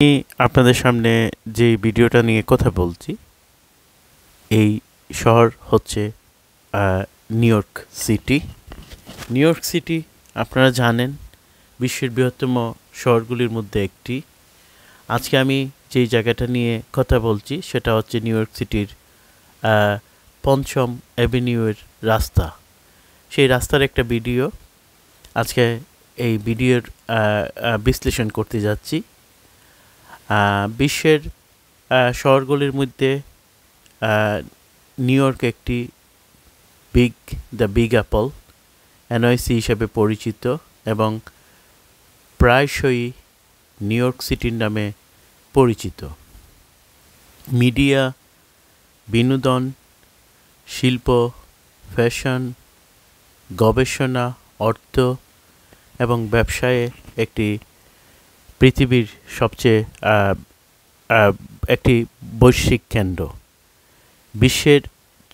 আমি আপনাদের সামনে যে ভিডিওটা নিয়ে কথা বলছি এই শহর হচ্ছে new York city. New York city আপনারা জানেন বিশ্বের বৃহত্তম শহরগুলির মধ্যে একটি। আজকে আমি যেই জায়গাটা নিয়ে কথা বলছি সেটা হচ্ছে নিউ ইয়র্ক সিটির পঞ্চম অ্যাভিনিউয়ের রাস্তা। সেই রাস্তার একটা ভিডিও আজকে এই ভিডিওর বিশ্লেষণ করতে যাচ্ছি। বিশ্বের শহরগুলির মধ্যে নিউ ইয়র্ক একটি দ্য বিগ অ্যাপল এনওআইসি হিসেবে পরিচিত এবং প্রায়শই নিউ ইয়র্ক সিটির নামে পরিচিত। মিডিয়া, বিনোদন, শিল্প, ফ্যাশন, গবেষণা, অর্থ এবং ব্যবসায়ে একটি পৃথিবীর সবচেয়ে একটি বৈশ্বিক কেন্দ্র। বিশ্বের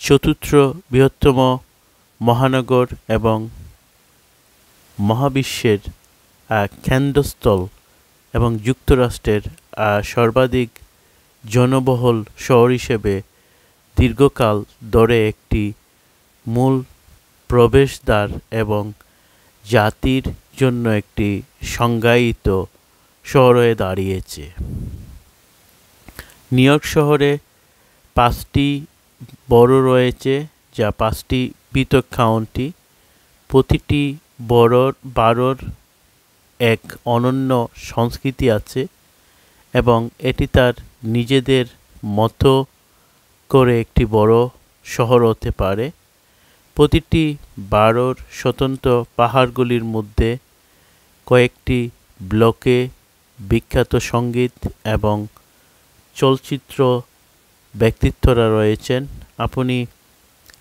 চতুর্থ বৃহত্তম মহানগর এবং মহাবিশ্বের কেন্দ্রস্থল এবং যুক্তরাষ্ট্রের সর্বাধিক জনবহুল শহর হিসেবে দীর্ঘকাল ধরে একটি মূল প্রবেশদ্বার এবং জাতির জন্য একটি সংজ্ঞায়িত শহর হয়ে দাঁড়িয়েছে। নিউ ইয়র্ক শহরে 5টি বড় রয়েছে, যা 5টি পৃথক কাউন্টি। প্রতিটি বারোর এক অনন্য সংস্কৃতি আছে এবং এটি তার নিজেদের মতো করে একটি বড় শহর হতে পারে। প্রতিটি বারোর স্বতন্ত্র পাহাড়গুলির মধ্যে কয়েকটি ব্লকে বিখ্যাত সঙ্গীত এবং চলচ্চিত্র ব্যক্তিত্বরা রয়েছেন। আপনি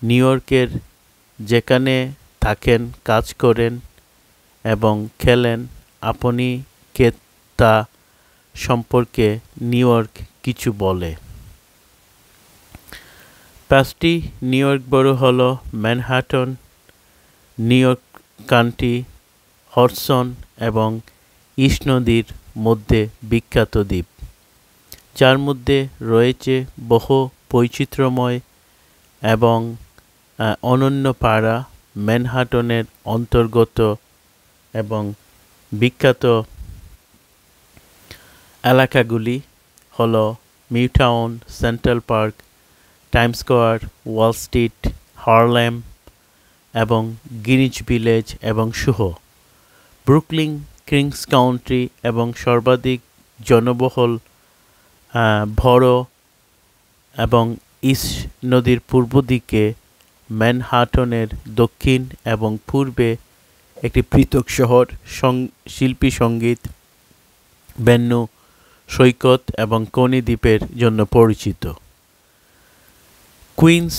নিউ ইয়র্কের যেখানে থাকেন, কাজ করেন এবং খেলেন, আপনি কে তা সম্পর্কে নিউ ইয়র্ক কিছু বলে। 5টি নিউ ইয়র্ক বরো হলো Manhattan, new York country, Hodson এবং ইস্ট নদীর মধ্যে বিখ্যাত দ্বীপ, যার মধ্যে রয়েছে বহু বৈচিত্র্যময় এবং অনন্য পাড়া। ম্যানহাটনের অন্তর্গত এবং বিখ্যাত এলাকাগুলি হলো Midtown, Central Park, Times Square, Wall Street, Harlem এবং গ্রিনিচ ভিলেজ এবং সোহো। ব্রুকলিন, কিংস কাউন্টি এবং সর্বাধিক জনবহুল বরো এবং ইস্ট নদীর পূর্ব দিকে ম্যানহাটনের দক্ষিণ এবং পূর্বে একটি পৃথক শহর, শিল্পী, সঙ্গীত, ভেন্যু, সৈকত এবং কনি দ্বীপের জন্য পরিচিত। কুইন্স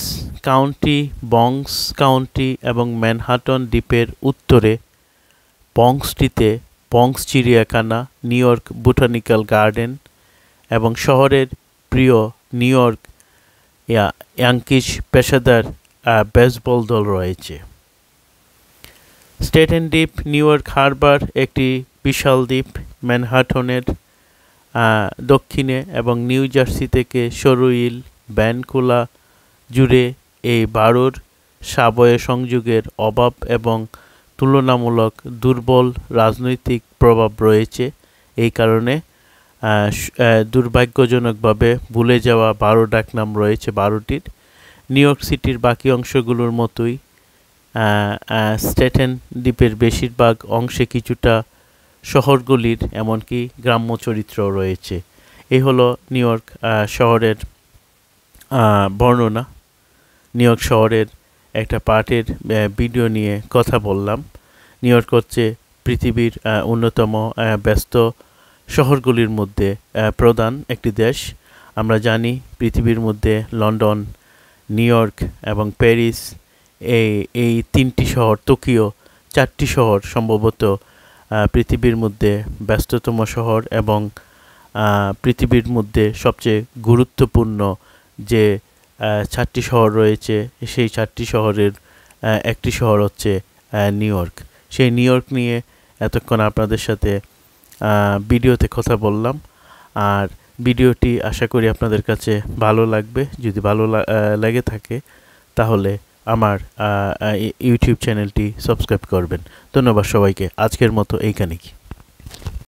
কাউন্টি, বঙ্কস কাউন্টি এবং ম্যানহাটন দ্বীপের উত্তরে বঙ্কসটিতে বঙ্কস চিড়িয়াখানা, নিউ ইয়র্ক বোটানিক্যাল গার্ডেন এবং শহরের প্রিয় নিউ ইয়র্ক ইয়াঙ্কিস পেশাদার বেসবল দল রয়েছে। স্টেটেন দ্বীপ, নিউ ইয়র্ক হারবার একটি বিশাল দ্বীপ ম্যানহাটনের দক্ষিণে এবং নিউ জার্সি থেকে সরু ইল ভ্যানকুলা জুড়ে এই বারোর সাবওয়ে সংযোগের অভাব এবং তুলনামূলক দুর্বল রাজনৈতিক প্রভাব রয়েছে। এই কারণে দুর্ভাগ্যজনকভাবে ভুলে যাওয়া 12 ডাকনাম রয়েছে 12টির। নিউ ইয়র্ক সিটির বাকি অংশগুলোর মতোই স্টেটেন দ্বীপের বেশিরভাগ অংশে কিছুটা শহরগুলির এমনকি গ্রাম্য চরিত্রও রয়েছে। এই হলো নিউ ইয়র্ক শহরের বর্ণনা। নিউ ইয়র্ক শহরের একটা পার্টের ভিডিও নিয়ে কথা বললাম। নিউ ইয়র্ক হচ্ছে পৃথিবীর অন্যতম ব্যস্ত শহরগুলির মধ্যে প্রধান একটি দেশ। আমরা জানি পৃথিবীর মধ্যে লন্ডন, নিউ ইয়র্ক এবং প্যারিস এই 3টি শহর, টোকিও 4টি শহর সম্ভবত পৃথিবীর মধ্যে ব্যস্ততম শহর এবং পৃথিবীর মধ্যে সবচেয়ে গুরুত্বপূর্ণ যে 4টি শহর রয়েছে সেই 4টি শহরের একটি শহর হচ্ছে নিউ ইয়র্ক। সেই নিউ ইয়র্ক নিয়ে এতক্ষণ আপনাদের সাথে ভিডিওতে কথা বললাম। আর ভিডিওটি আশা করি আপনাদের কাছে ভালো লাগবে। যদি ভালো লেগে থাকে তাহলে আমার ইউটিউব চ্যানেলটি সাবস্ক্রাইব করবেন। ধন্যবাদ সবাইকে। আজকের মতো এইখানেই।